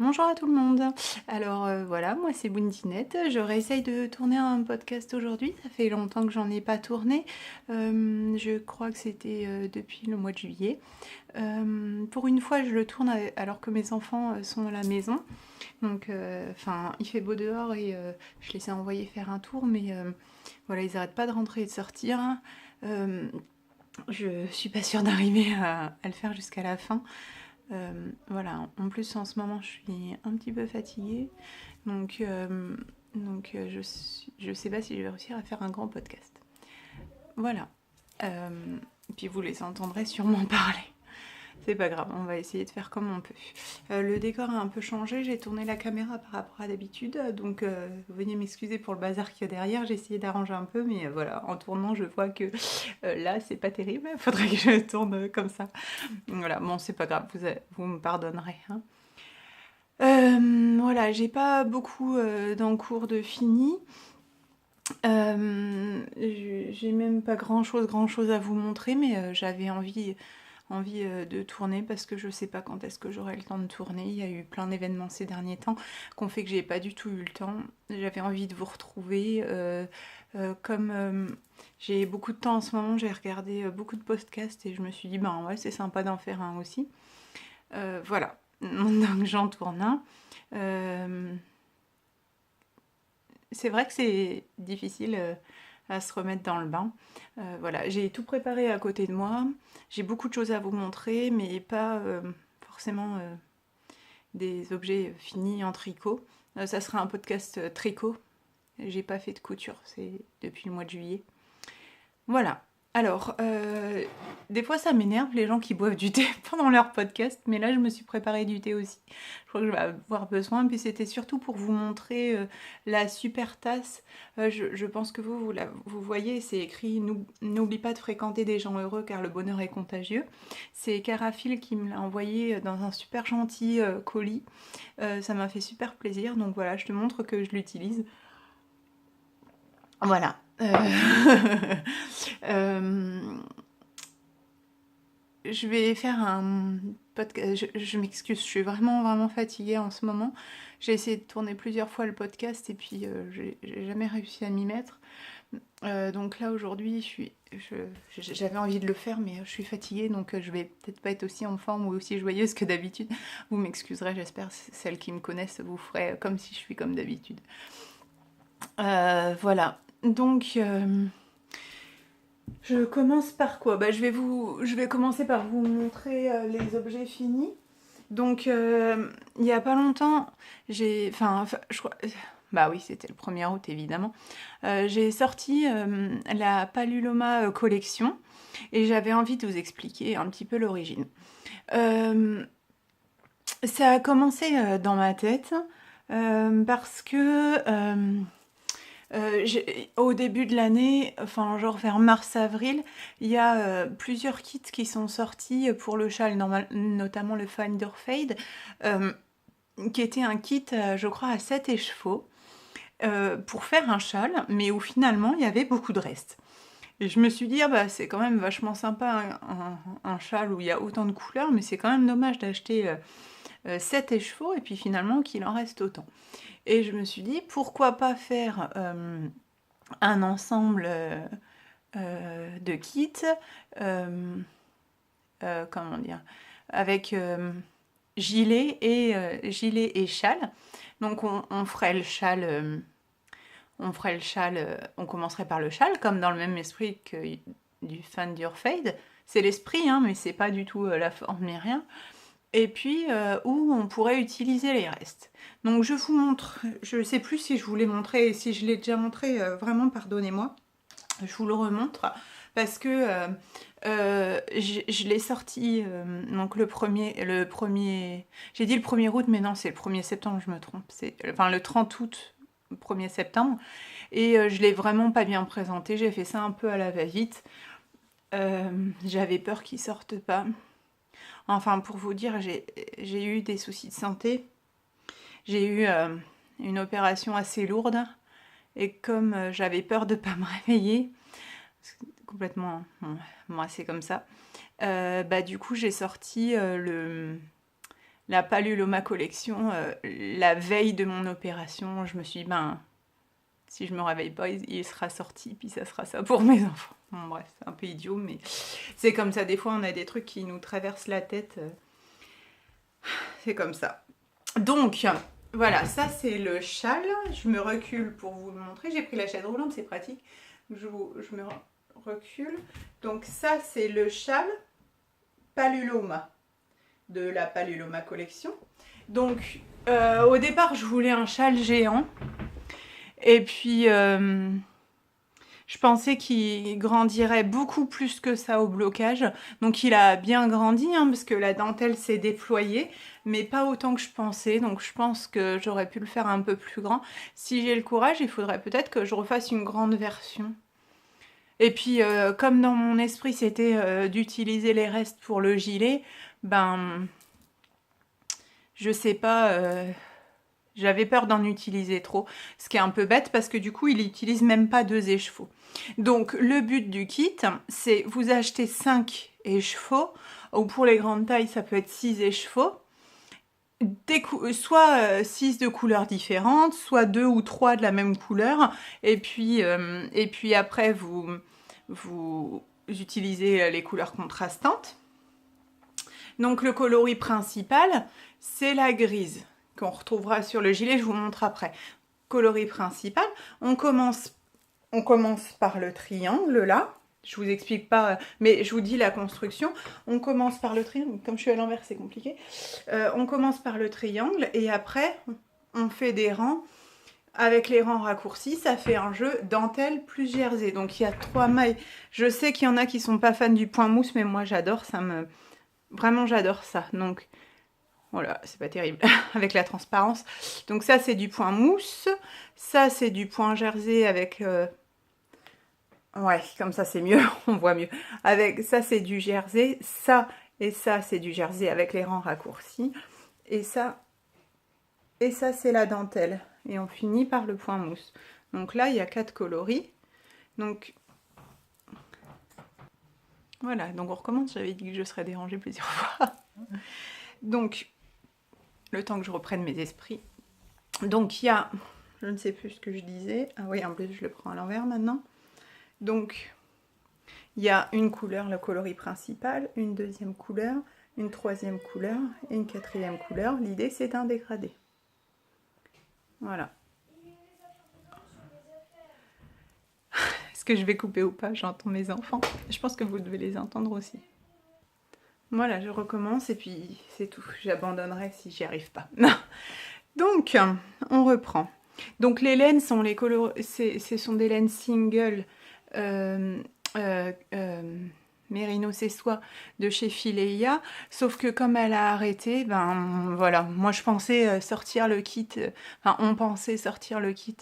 Bonjour à tout le monde. Alors voilà, moi c'est Bundinette. Je réessaye de tourner un podcast aujourd'hui. Ça fait longtemps que j'en ai pas tourné. Je crois que c'était depuis le mois de juillet. Pour une fois, je le tourne alors que mes enfants sont à la maison. Donc, il fait beau dehors et je les ai envoyés faire un tour, mais voilà, ils n'arrêtent pas de rentrer et de sortir. Euh, je suis pas sûre d'arriver à le faire jusqu'à la fin. Voilà, en plus en ce moment je suis un petit peu fatiguée, donc, je sais pas si je vais réussir à faire un grand podcast. Voilà. Puis vous les entendrez sûrement parler. C'est pas grave, on va essayer de faire comme on peut. Le décor a un peu changé, j'ai tourné la caméra par rapport à d'habitude, donc veuillez m'excuser pour le bazar qu'il y a derrière, j'ai essayé d'arranger un peu, mais voilà, en tournant je vois que là c'est pas terrible, faudrait que je tourne comme ça. Voilà, bon c'est pas grave, vous me pardonnerez. Hein. Voilà, j'ai pas beaucoup d'encours de fini. J'ai même pas grand chose à vous montrer, mais j'avais envie de tourner parce que je sais pas quand est-ce que j'aurai le temps de tourner. Il y a eu plein d'événements ces derniers temps qui ont fait que j'ai pas du tout eu le temps. J'avais envie de vous retrouver. Comme j'ai beaucoup de temps en ce moment, j'ai regardé beaucoup de podcasts et je me suis dit, ben ouais, c'est sympa d'en faire un aussi. Voilà, donc j'en tourne un. C'est vrai que c'est difficile à se remettre dans le bain. Voilà, j'ai tout préparé à côté de moi. J'ai beaucoup de choses à vous montrer, mais pas forcément des objets finis en tricot. Ça sera un podcast tricot. J'ai pas fait de couture, c'est depuis le mois de juillet. Voilà. Alors, des fois ça m'énerve les gens qui boivent du thé pendant leur podcast, mais là je me suis préparé du thé aussi. Je crois que je vais avoir besoin, puis c'était surtout pour vous montrer la super tasse. Je pense que vous voyez, c'est écrit N'oublie pas de fréquenter des gens heureux car le bonheur est contagieux. C'est Caraphile qui me l'a envoyé dans un super gentil colis. Ça m'a fait super plaisir, donc voilà, je te montre que je l'utilise. Voilà. Euh, je vais faire un podcast. Je m'excuse, je suis vraiment fatiguée en ce moment. J'ai essayé de tourner plusieurs fois le podcast et puis j'ai jamais réussi à m'y mettre. Donc là aujourd'hui, j'avais envie de le faire, mais je suis fatiguée, donc je vais peut-être pas être aussi en forme ou aussi joyeuse que d'habitude. Vous m'excuserez, j'espère. Celles qui me connaissent vous ferez comme si je suis comme d'habitude. Voilà. Donc je commence par quoi? Je vais commencer par vous montrer les objets finis. Donc, il y a pas longtemps, je crois, bah oui, c'était le 1er août évidemment. J'ai sorti la Paluloma collection et j'avais envie de vous expliquer un petit peu l'origine. Euh, Ça a commencé dans ma tête parce que au début de l'année, enfin genre vers mars-avril, il y a plusieurs kits qui sont sortis pour le châle, notamment le Finder Fade, euh, qui était un kit, je crois, à 7 écheveaux pour faire un châle, mais où finalement il y avait beaucoup de restes. Et je me suis dit, ah bah, c'est quand même vachement sympa un châle où il y a autant de couleurs, mais c'est quand même dommage d'acheter 7 écheveaux et puis finalement qu'il en reste autant. Et je me suis dit, pourquoi pas faire un ensemble de kits, euh, comment dire, avec gilet et châle. Donc on ferait le châle, on commencerait par le châle, comme dans le même esprit que du Fender Fade. C'est l'esprit, hein, mais c'est pas du tout la forme ni rien. Et puis où on pourrait utiliser les restes. Donc je vous montre, je sais plus si je vous l'ai montré, si je l'ai déjà montré, vraiment pardonnez-moi, je vous le remontre parce que je l'ai sorti donc le premier, j'ai dit le 1er août mais non c'est le 1er septembre, je me trompe, c'est enfin le 30 août, 1er septembre, et je l'ai vraiment pas bien présenté, j'ai fait ça un peu à la va-vite. J'avais peur qu'il sorte pas. Enfin, pour vous dire, j'ai eu des soucis de santé. J'ai eu une opération assez lourde. Et comme j'avais peur de ne pas me réveiller, complètement, moi c'est comme ça, bah du coup j'ai sorti la Paluloma collection la veille de mon opération. Je me suis dit, ben, si je me réveille pas, il sera sorti, puis ça sera ça pour mes enfants. Bon, bref, c'est un peu idiot, mais c'est comme ça. Des fois, on a des trucs qui nous traversent la tête. C'est comme ça. Donc, voilà, ça c'est le châle. Je me recule pour vous le montrer. J'ai pris la chaise roulante, c'est pratique. Je me recule. Donc ça c'est le châle Paluloma de la Paluloma collection. Donc au départ je voulais un châle géant. Et puis je pensais qu'il grandirait beaucoup plus que ça au blocage. Donc il a bien grandi hein, parce que la dentelle s'est déployée, mais pas autant que je pensais. Donc je pense que j'aurais pu le faire un peu plus grand. Si j'ai le courage, il faudrait peut-être que je refasse une grande version. Et puis comme dans mon esprit c'était d'utiliser les restes pour le gilet, ben je sais pas... J'avais peur d'en utiliser trop, ce qui est un peu bête parce que du coup, il n'utilise même pas 2 écheveaux. Donc, le but du kit, c'est vous achetez 5 écheveaux, ou pour les grandes tailles, ça peut être 6 écheveaux, soit 6 de couleurs différentes, soit 2 ou 3 de la même couleur, et puis après, vous utilisez les couleurs contrastantes. Donc, le coloris principal, c'est la grise qu'on retrouvera sur le gilet, je vous montre après. Coloris principal, on commence par le triangle là, je vous explique pas, mais je vous dis la construction. On commence par le triangle, comme je suis à l'envers c'est compliqué. On commence par le triangle et après on fait des rangs. Avec les rangs raccourcis, ça fait un jeu dentelle plus jersey. Donc il y a 3 mailles. Je sais qu'il y en a qui sont pas fans du point mousse, mais moi j'adore, vraiment j'adore ça. Donc voilà, c'est pas terrible avec la transparence. Donc ça c'est du point mousse, ça c'est du point jersey avec... Ouais, comme ça c'est mieux, on voit mieux. Avec ça c'est du jersey, ça et ça c'est du jersey avec les rangs raccourcis. Et ça c'est la dentelle. Et on finit par le point mousse. Donc là il y a 4 coloris. Donc voilà, donc on recommence, j'avais dit que je serais dérangée plusieurs fois. Donc... le temps que je reprenne mes esprits. Donc il y a, je ne sais plus ce que je disais. Ah oui, en plus je le prends à l'envers maintenant. Donc il y a une couleur, le coloris principal, une deuxième couleur, une troisième couleur et une quatrième couleur. L'idée c'est d'un dégradé. Voilà. Est-ce que je vais couper ou pas? J'entends mes enfants. Je pense que vous devez les entendre aussi. Voilà, je recommence et puis c'est tout. J'abandonnerai si j'y arrive pas. Donc, on reprend. Donc les laines sont ce sont des laines single Mérino Cessois de chez Fileia, sauf que comme elle a arrêté, ben voilà, moi je pensais sortir le kit, enfin on pensait sortir le kit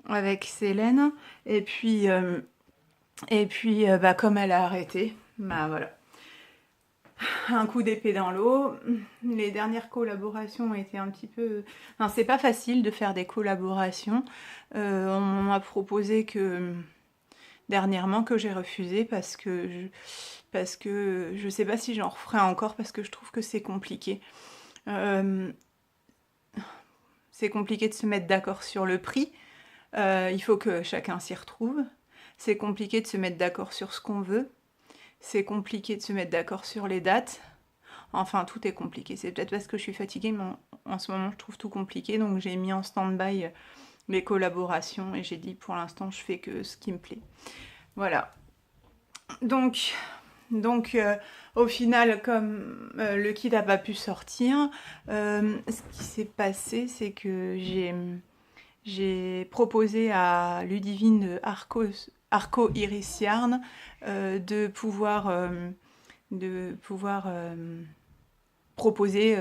avec ces laines, et puis bah, comme elle a arrêté, bah voilà. Un coup d'épée dans l'eau. Les dernières collaborations ont été un petit peu... Enfin, c'est pas facile de faire des collaborations. On m'a proposé que... dernièrement que j'ai refusé parce que je sais pas si j'en referai encore parce que je trouve que c'est compliqué. C'est compliqué de se mettre d'accord sur le prix. Il faut que chacun s'y retrouve. C'est compliqué de se mettre d'accord sur ce qu'on veut. C'est compliqué de se mettre d'accord sur les dates. Enfin, tout est compliqué. C'est peut-être parce que je suis fatiguée, mais en ce moment, je trouve tout compliqué. Donc, j'ai mis en stand-by les collaborations et j'ai dit, pour l'instant, je fais que ce qui me plaît. Voilà. Donc au final, comme le kit n'a pas pu sortir, ce qui s'est passé, c'est que j'ai proposé à Ludivine de Arco Iris Yarn de pouvoir proposer,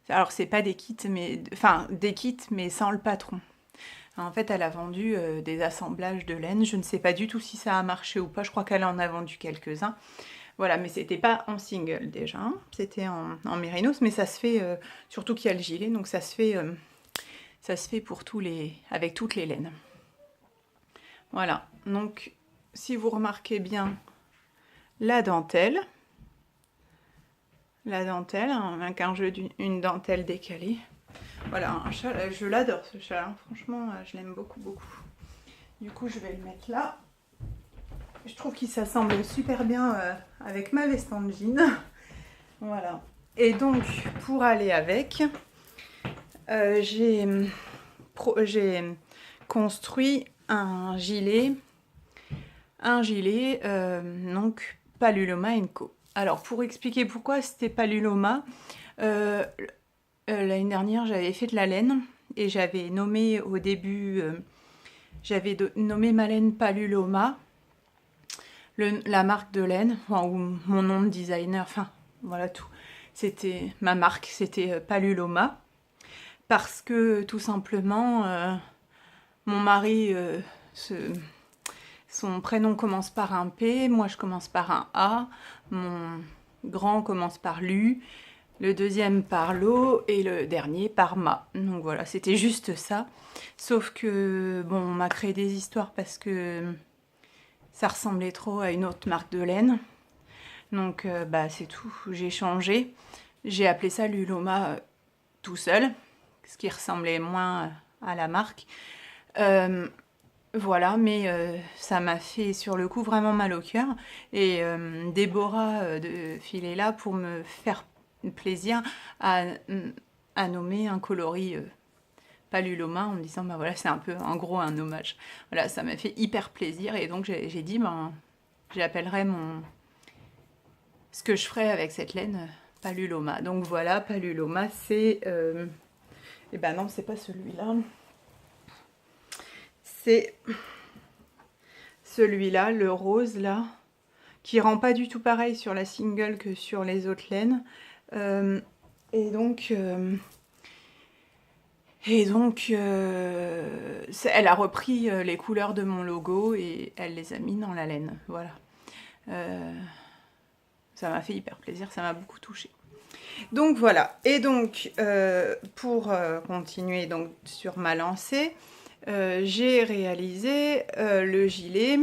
alors c'est pas des kits, mais enfin des kits mais sans le patron. En fait, elle a vendu des assemblages de laine. Je ne sais pas du tout si ça a marché ou pas. Je crois qu'elle en a vendu quelques-uns. Voilà, mais c'était pas en single déjà. Hein. C'était en mérinos, mais ça se fait, surtout qu'il y a le gilet, donc ça se fait pour avec toutes les laines. Voilà, donc si vous remarquez bien la dentelle, la dentelle, hein, avec une dentelle décalée. Voilà, un châle, je l'adore ce châle, hein. Franchement, je l'aime beaucoup, beaucoup. Du coup, je vais le mettre là. Je trouve qu'il s'assemble super bien avec ma veste en jean. Voilà. Et donc, pour aller avec, j'ai construit un gilet donc Paluloma Co. Alors, pour expliquer pourquoi c'était Paluloma, l'année dernière, j'avais fait de la laine et j'avais nommé au début, j'avais nommé ma laine Paluloma, la marque de laine, enfin, ou mon nom de designer, enfin, voilà tout. C'était ma marque, c'était Paluloma, parce que tout simplement, mon mari, son prénom commence par un P, moi je commence par un A, mon grand commence par Lu, le deuxième par Lo et le dernier par Ma. Donc voilà, c'était juste ça. Sauf que, bon, on m'a créé des histoires parce que ça ressemblait trop à une autre marque de laine. Donc bah c'est tout, j'ai changé. J'ai appelé ça Luloma tout seul, ce qui ressemblait moins à la marque. Voilà, mais ça m'a fait sur le coup vraiment mal au cœur. Et Déborah de Fil est là pour me faire plaisir à nommer un coloris Paluloma en me disant bah voilà, c'est un peu en gros un hommage. Voilà, ça m'a fait hyper plaisir et donc j'ai dit ben j'appellerai ce que je ferai avec cette laine Paluloma. Donc voilà, Paluloma c'est et ben non, c'est pas celui-là. C'est celui-là, le rose là, qui rend pas du tout pareil sur la single que sur les autres laines. Et donc, elle a repris les couleurs de mon logo et elle les a mis dans la laine. Voilà. Ça m'a fait hyper plaisir, ça m'a beaucoup touchée. Donc voilà. Et donc, pour continuer donc, sur ma lancée, j'ai réalisé le gilet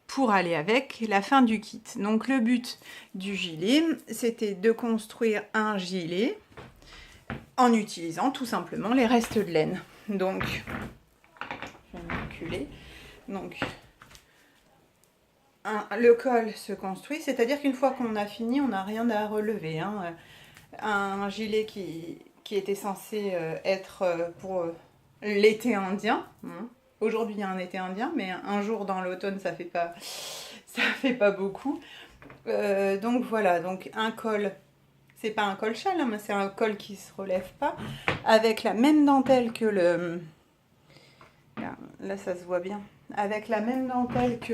pour aller avec la fin du kit. Donc le but du gilet, c'était de construire un gilet en utilisant tout simplement les restes de laine. Donc, je vais me reculer. Donc, le col se construit, c'est-à-dire qu'une fois qu'on a fini, on n'a rien à relever. Hein. Un gilet qui était censé être pour l'été indien. Aujourd'hui, il y a un été indien, mais un jour dans l'automne, ça fait pas beaucoup. Donc voilà, donc un col, c'est pas un col châle, hein, mais c'est un col qui se relève pas, avec la même dentelle que le... Là, ça se voit bien. Avec la même dentelle que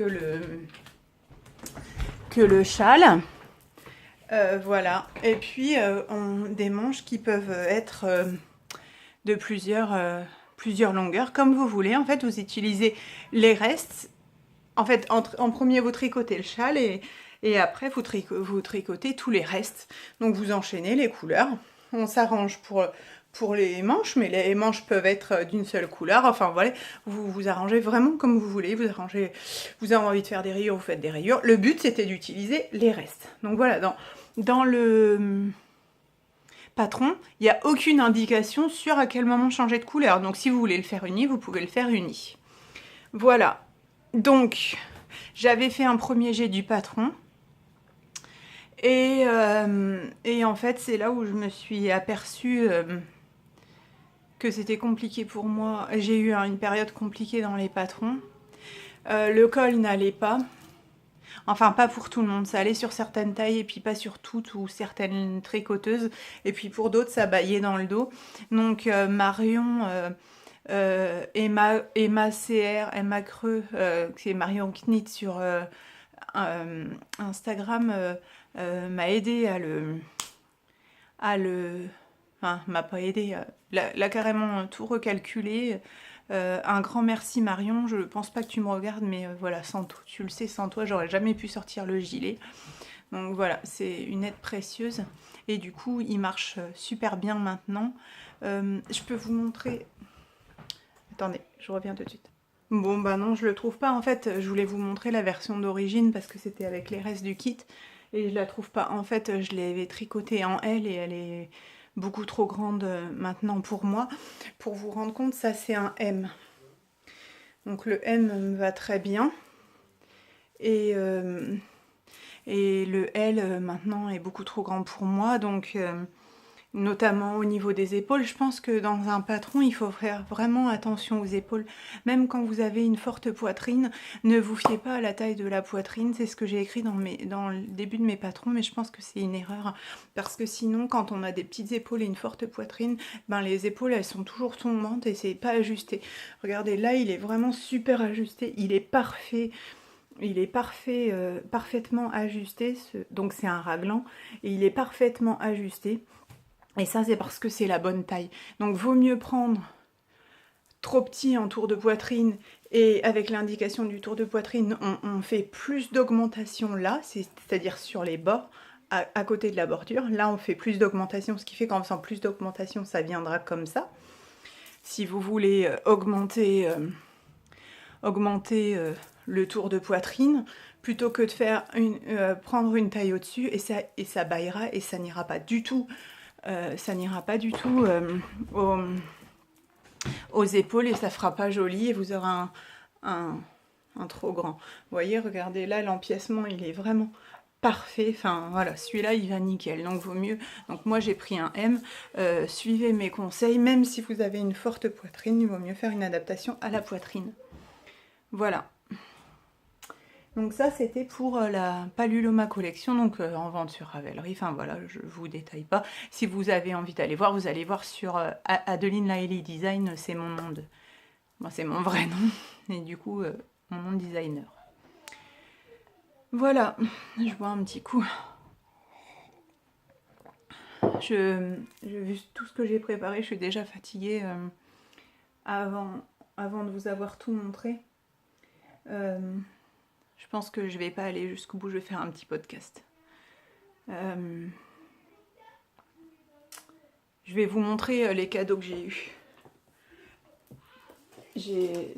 le châle. Voilà. Et puis, des manches qui peuvent être de plusieurs longueurs, comme vous voulez. En fait, vous utilisez les restes. En fait, en premier, vous tricotez le châle et après, vous tricotez tous les restes. Donc, vous enchaînez les couleurs. On s'arrange pour les manches, mais les manches peuvent être d'une seule couleur. Enfin, voilà, vous vous arrangez vraiment comme vous voulez. Vous avez envie de faire des rayures, vous faites des rayures. Le but, c'était d'utiliser les restes. Donc, voilà, dans le patron, il n'y a aucune indication sur à quel moment changer de couleur. Donc si vous voulez le faire uni, vous pouvez le faire uni. Voilà. Donc, j'avais fait un premier jet du patron. Et en fait, c'est là où je me suis aperçue que c'était compliqué pour moi. J'ai eu une période compliquée dans les patrons. Le col n'allait pas. Enfin, pas pour tout le monde, ça allait sur certaines tailles et puis pas sur toutes ou certaines tricoteuses. Et puis pour d'autres, ça baillait dans le dos. Donc Marion, Emma CR, Emma Creux, qui est Marion Knit sur Instagram, m'a aidé enfin, m'a pas aidé, l'a carrément tout recalculé. Un grand merci Marion, je pense pas que tu me regardes, mais voilà, sans toi, tu le sais, sans toi, j'aurais jamais pu sortir le gilet. Donc voilà, c'est une aide précieuse. Et du coup, il marche super bien maintenant. Je peux vous montrer... Attendez, je reviens tout de suite. Bon, bah non, je le trouve pas. En fait, je voulais vous montrer la version d'origine parce que c'était avec les restes du kit. et je la trouve pas. En fait, je l'avais tricotée en L et elle est beaucoup trop grande maintenant pour moi. Pour vous rendre compte, ça c'est un M. Donc le M me va très bien. Et le L maintenant est beaucoup trop grand pour moi. Donc notamment au niveau des épaules, je pense que dans un patron, il faut faire vraiment attention aux épaules. Même quand vous avez une forte poitrine, ne vous fiez pas à la taille de la poitrine. C'est ce que j'ai écrit dans le début de mes patrons, mais je pense que c'est une erreur. Parce que sinon, quand on a des petites épaules et une forte poitrine, ben les épaules, elles sont toujours tombantes et c'est pas ajusté. Regardez, là, il est vraiment super ajusté. Il est parfait. Il est parfaitement ajusté. Donc c'est un raglan. Et il est parfaitement ajusté. Et ça, c'est parce que c'est la bonne taille. Donc, vaut mieux prendre trop petit en tour de poitrine. Et avec l'indication du tour de poitrine, on fait plus d'augmentation là, c'est-à-dire sur les bords, à côté de la bordure. Là, on fait plus d'augmentation, ce qui fait qu'en faisant plus d'augmentation, ça viendra comme ça. Si vous voulez augmenter le tour de poitrine, plutôt que de faire prendre une taille au-dessus, et ça baillera, et ça n'ira pas du tout. Aux épaules et ça fera pas joli et vous aurez un trop grand. Vous voyez, regardez là, l'empiècement il est vraiment parfait. Enfin voilà, celui-là il va nickel. Donc vaut mieux. Donc moi j'ai pris un M. Suivez mes conseils. Même si vous avez une forte poitrine, il vaut mieux faire une adaptation à la poitrine. Voilà. Donc ça, c'était pour la Paluloma collection, donc en vente sur Ravelry. Enfin voilà, je vous détaille pas. Si vous avez envie d'aller voir, vous allez voir sur Adeline Laëlie Design, c'est mon nom de... Bon, c'est mon vrai nom, et du coup, mon nom de designer. Voilà, je bois un petit coup. Vu tout ce que j'ai préparé, je suis déjà fatiguée avant de vous avoir tout montré. Je pense que je vais pas aller jusqu'au bout, je vais faire un petit podcast. Je vais vous montrer les cadeaux que j'ai eus.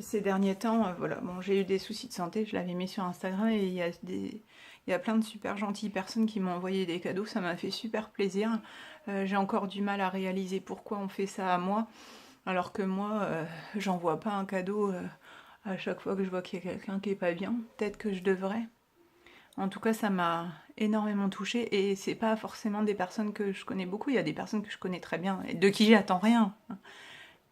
Ces derniers temps, voilà, bon, j'ai eu des soucis de santé, je l'avais mis sur Instagram et il y a plein de super gentilles personnes qui m'ont envoyé des cadeaux, ça m'a fait super plaisir. J'ai encore du mal à réaliser pourquoi on fait ça à moi, alors que moi, j'envoie pas un cadeau à chaque fois que je vois qu'il y a quelqu'un qui est pas bien. Peut-être que je devrais. En tout cas, ça m'a énormément touchée et c'est pas forcément des personnes que je connais beaucoup, il y a des personnes que je connais très bien et de qui j'attends rien.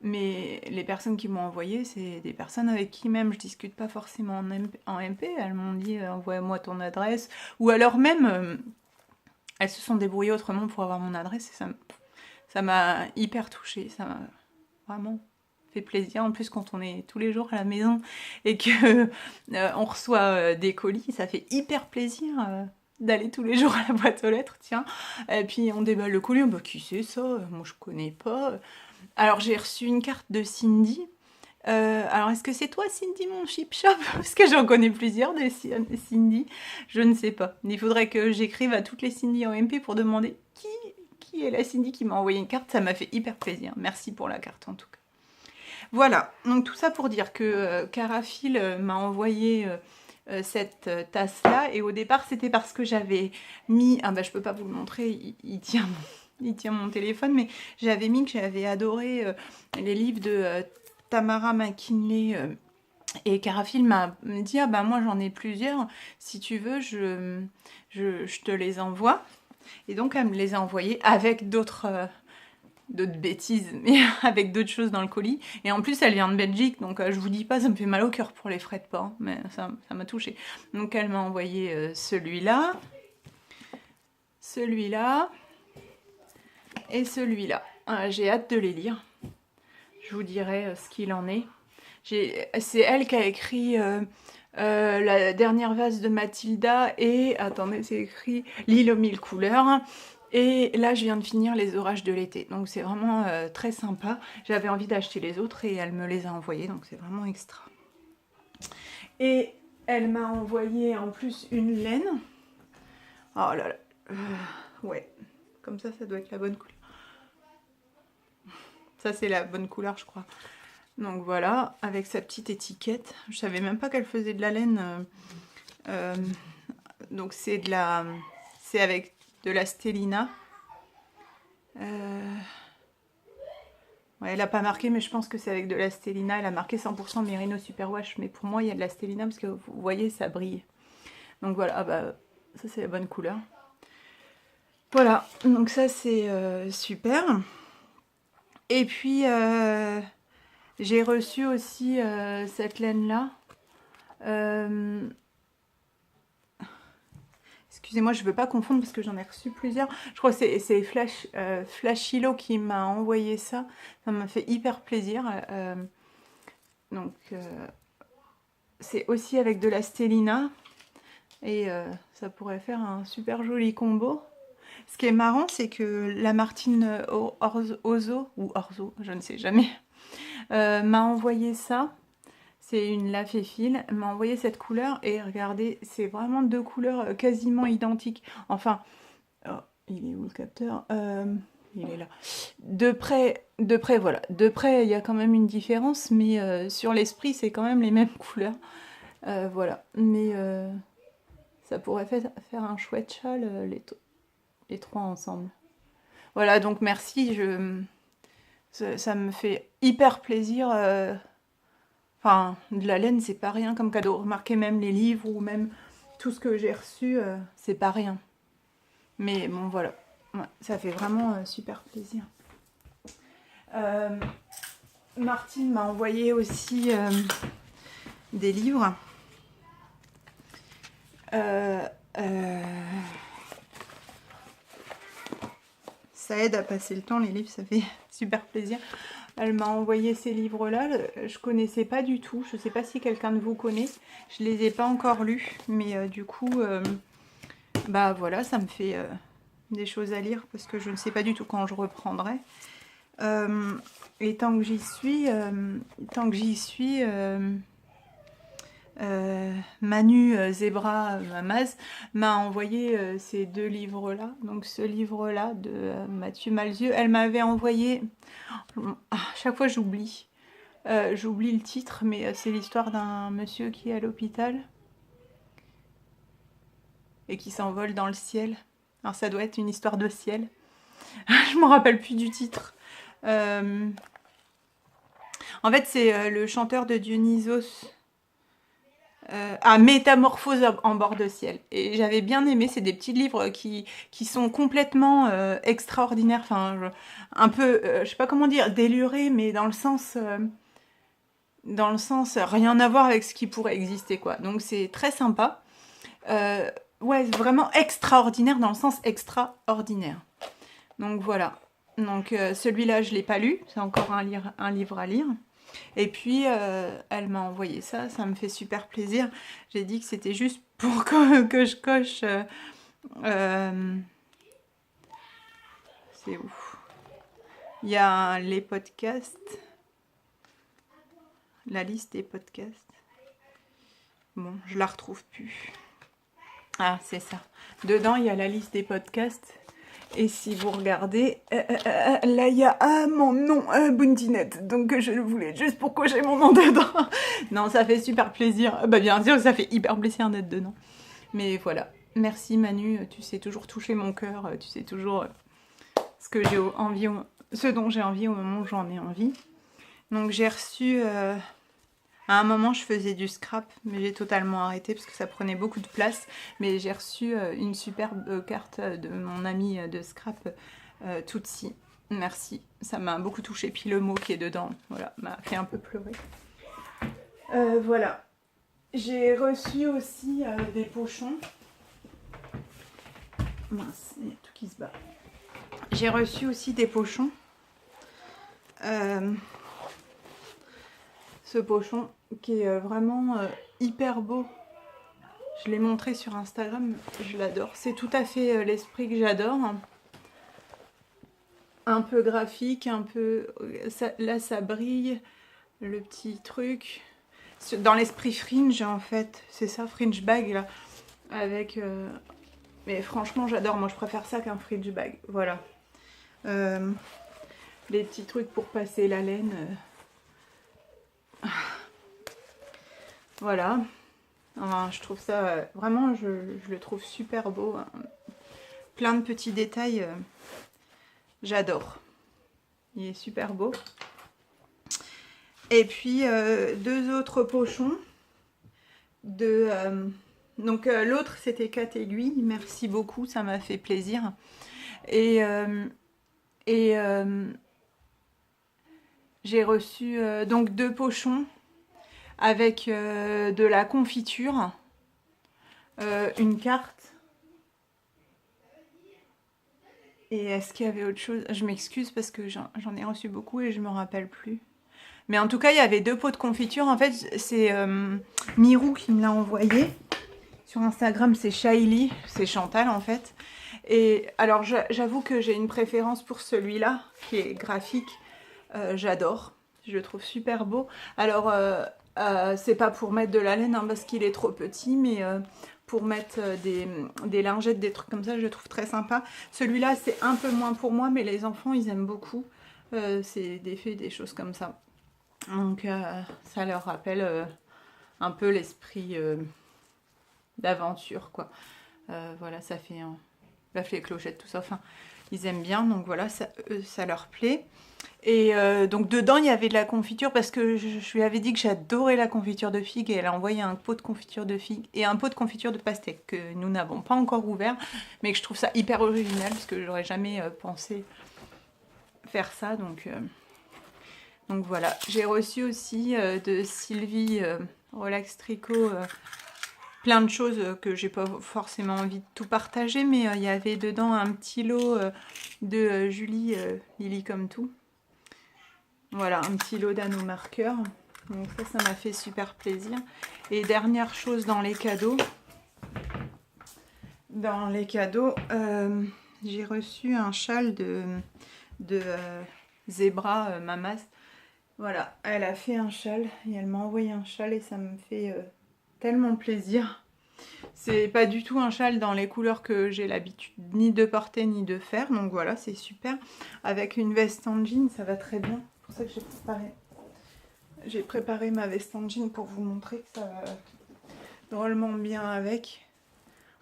Mais les personnes qui m'ont envoyé, c'est des personnes avec qui même je discute pas forcément en MP. Elles m'ont dit envoie-moi ton adresse. Ou alors même, elles se sont débrouillées autrement pour avoir mon adresse et ça m'a hyper touchée. Ça m'a vraiment fait plaisir. En plus, quand on est tous les jours à la maison et que on reçoit des colis, ça fait hyper plaisir. D'aller tous les jours à la boîte aux lettres, tiens. Et puis on déballe le colis, bah qui c'est ça? Moi je connais pas. Alors j'ai reçu une carte de Cindy. Alors est-ce que c'est toi Cindy mon chip shop? Parce que j'en connais plusieurs des Cindy. Je ne sais pas. Il faudrait que j'écrive à toutes les Cindy en MP pour demander qui est la Cindy qui m'a envoyé une carte. Ça m'a fait hyper plaisir. Merci pour la carte en tout cas. Voilà, donc tout ça pour dire que Caraphile m'a envoyé cette tasse-là. Et au départ c'était parce que j'avais mis... Ah bah je peux pas vous le montrer, il tient mon téléphone, mais j'avais mis que j'avais adoré les livres de Tamara McKinley et Caraphile m'a dit ah bah moi j'en ai plusieurs, si tu veux je te les envoie. Et donc elle me les a envoyés avec d'autres bêtises, mais avec d'autres choses dans le colis. Et en plus elle vient de Belgique, donc je vous dis pas, ça me fait mal au cœur pour les frais de port, mais ça m'a touchée. Donc elle m'a envoyé celui-là, et celui-là. J'ai hâte de les lire. Je vous dirai ce qu'il en est. C'est elle qui a écrit la dernière vase de Mathilda et... Attendez, c'est écrit L'île aux mille couleurs. Et là, je viens de finir Les orages de l'été. Donc c'est vraiment très sympa. J'avais envie d'acheter les autres et elle me les a envoyés. Donc c'est vraiment extra. Et elle m'a envoyé en plus une laine. Oh là là. Ouais. Comme ça doit être la bonne couleur. Ça, c'est la bonne couleur, je crois. Donc voilà, avec sa petite étiquette. Je savais même pas qu'elle faisait de la laine. Donc c'est de la c'est avec de la stélina. Ouais, elle n'a pas marqué, mais je pense que c'est avec de la stélina. Elle a marqué 100% Merino Superwash, mais pour moi, il y a de la stélina parce que vous voyez, ça brille. Donc voilà, ah bah, ça c'est la bonne couleur. Voilà, donc ça c'est super. Et puis, j'ai reçu aussi cette laine-là. Excusez-moi, je ne veux pas confondre parce que j'en ai reçu plusieurs. Je crois que c'est Flashilo qui m'a envoyé ça. Ça m'a fait hyper plaisir. Donc, c'est aussi avec de la stélina. Et ça pourrait faire un super joli combo. Ce qui est marrant, c'est que la Martine Ozo, ou Orzo, je ne sais jamais, m'a envoyé ça. C'est une laf et fil. Elle m'a envoyé cette couleur et regardez, c'est vraiment deux couleurs quasiment identiques. Enfin, oh, il est où le capteur? Il est là. De près, voilà. De près, il y a quand même une différence, mais sur l'esprit, c'est quand même les mêmes couleurs. Voilà. Mais ça pourrait faire un chouette châle, les trois ensemble. Voilà, donc merci. Ça me fait hyper plaisir. Enfin, de la laine, c'est pas rien comme cadeau. Remarquez, même les livres ou même tout ce que j'ai reçu, c'est pas rien. Mais bon, voilà. Ouais, ça fait vraiment super plaisir. Martine m'a envoyé aussi des livres. Ça aide à passer le temps, les livres, ça fait super plaisir. Elle m'a envoyé ces livres-là, je connaissais pas du tout, je sais pas si quelqu'un de vous connaît, je les ai pas encore lus, mais du coup, bah voilà, ça me fait des choses à lire, parce que je ne sais pas du tout quand je reprendrai. Et tant que j'y suis, Manu Zebra Mamaz m'a envoyé ces deux livres-là. Donc ce livre-là de Mathieu Malzieu, elle m'avait envoyé... À chaque fois j'oublie. J'oublie le titre, mais c'est l'histoire d'un monsieur qui est à l'hôpital et qui s'envole dans le ciel. Alors ça doit être une histoire de ciel. Je me rappelle plus du titre. En fait, c'est le chanteur de Dionysos. Métamorphose en bord de ciel. Et j'avais bien aimé, c'est des petits livres qui sont complètement extraordinaires, enfin, un peu, je sais pas comment dire, délurés, mais dans le sens rien à voir avec ce qui pourrait exister, quoi. Donc c'est très sympa. Ouais, vraiment extraordinaire dans le sens extraordinaire. Donc voilà. Donc celui-là, je l'ai pas lu, c'est encore un livre à lire. Et puis, elle m'a envoyé ça, ça me fait super plaisir. J'ai dit que c'était juste pour que je coche... c'est où? Il y a les podcasts. La liste des podcasts. Bon, je la retrouve plus. Ah, c'est ça. Dedans, il y a la liste des podcasts. Et si vous regardez, là il y a mon nom, Bundinette. Donc je le voulais juste pour cocher mon nom dedans. Non, ça fait super plaisir. Bah bien sûr, ça fait hyper plaisir d'être dedans. Mais voilà. Merci Manu, tu sais toujours toucher mon cœur. Tu sais toujours ce que j'ai envie, ce dont j'ai envie au moment où j'en ai envie. Donc j'ai reçu... à un moment, je faisais du scrap, mais j'ai totalement arrêté parce que ça prenait beaucoup de place. Mais j'ai reçu une superbe carte de mon ami de scrap, Tootsie. Merci, ça m'a beaucoup touché. Puis le mot qui est dedans, voilà, m'a fait un peu pleurer. Voilà. J'ai reçu aussi des pochons. Mince, il y a tout qui se bat. J'ai reçu aussi des pochons. Ce pochon qui est vraiment hyper beau. Je l'ai montré sur Instagram, je l'adore. C'est tout à fait l'esprit que j'adore. Un peu graphique, un peu... là, ça brille, le petit truc. Dans l'esprit fringe, en fait. C'est ça, fringe bag, là. Avec... Mais franchement, j'adore. Moi, je préfère ça qu'un fringe bag. Voilà. Les petits trucs pour passer la laine... Voilà, enfin, je trouve ça vraiment, je le trouve super beau. plein de petits détails. J'adore. Il est super beau. Et puis, 2 autres pochons. Donc, l'autre, c'était 4 aiguilles. Merci beaucoup, ça m'a fait plaisir. Et j'ai reçu donc 2 pochons avec de la confiture, une carte. Et est-ce qu'il y avait autre chose? Je m'excuse parce que j'en ai reçu beaucoup et je me rappelle plus. Mais en tout cas, il y avait 2 pots de confiture. En fait, c'est Mirou qui me l'a envoyé. Sur Instagram, c'est Shaili, c'est Chantal en fait. Et alors, j'avoue que j'ai une préférence pour celui-là, qui est graphique. J'adore, je le trouve super beau. Alors, c'est pas pour mettre de la laine, hein, parce qu'il est trop petit, mais pour mettre des lingettes, des trucs comme ça, je le trouve très sympa. Celui-là, c'est un peu moins pour moi, mais les enfants, ils aiment beaucoup. C'est des fées, des choses comme ça. Donc, ça leur rappelle un peu l'esprit d'aventure, quoi. Voilà, ça fait les clochettes, tout ça. Enfin, ils aiment bien, donc voilà, ça leur plaît. Et donc dedans, il y avait de la confiture parce que je lui avais dit que j'adorais la confiture de figues et elle a envoyé un pot de confiture de figues et un pot de confiture de pastèque que nous n'avons pas encore ouvert, mais que je trouve ça hyper original parce que j'aurais jamais pensé faire ça. Donc voilà. J'ai reçu aussi de Sylvie Relax Tricot plein de choses que j'ai pas forcément envie de tout partager, mais il y avait dedans un petit lot de Julie Lily comme tout. Voilà, un petit lot d'anneaux marqueurs. Donc ça m'a fait super plaisir. Et dernière chose dans les cadeaux. J'ai reçu un châle de Zebra Mamas. Voilà, elle a fait un châle et elle m'a envoyé un châle et ça me fait tellement plaisir. C'est pas du tout un châle dans les couleurs que j'ai l'habitude ni de porter ni de faire. Donc voilà, c'est super. Avec une veste en jean, ça va très bien. C'est pour ça que j'ai préparé ma veste en jean pour vous montrer que ça va drôlement bien avec.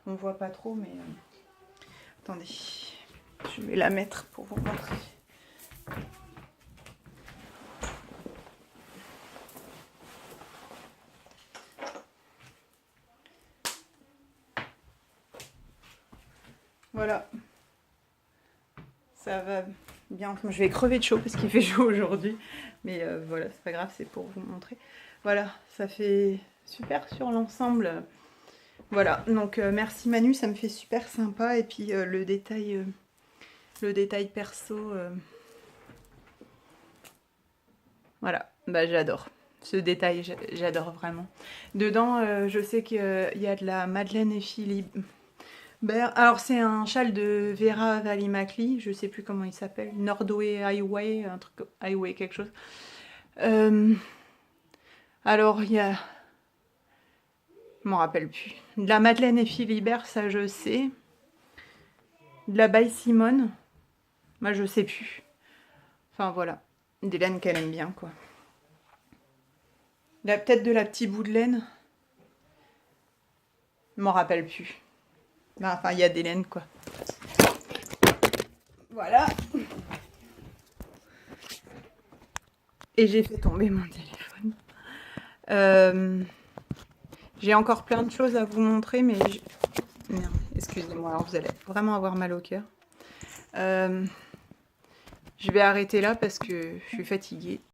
On voit pas trop, mais attendez, je vais la mettre pour vous montrer. Voilà, ça va bien. Je vais crever de chaud parce qu'il fait chaud aujourd'hui, mais voilà, c'est pas grave, c'est pour vous montrer. Voilà, ça fait super sur l'ensemble. Voilà, donc merci Manu, ça me fait super sympa. Et puis le détail perso, voilà, bah j'adore. Ce détail, j'adore vraiment. Dedans, je sais qu'il y a de la Madeleine et Philippe. Alors c'est un châle de Vera Valimacli, je sais plus comment il s'appelle, Nordway Highway, un truc Highway quelque chose. Alors il y a, je m'en rappelle plus. De la Madeleine et Philibert, ça je sais. De la By Simone, moi je sais plus. Enfin voilà, des laines qu'elle aime bien quoi. Peut-être de la petite bout de laine. Je m'en rappelle plus. Enfin, il y a des laines, quoi. Voilà. Et j'ai fait tomber mon téléphone. J'ai encore plein de choses à vous montrer, mais... Merde, excusez-moi, alors vous allez vraiment avoir mal au cœur. Je vais arrêter là parce que je suis fatiguée.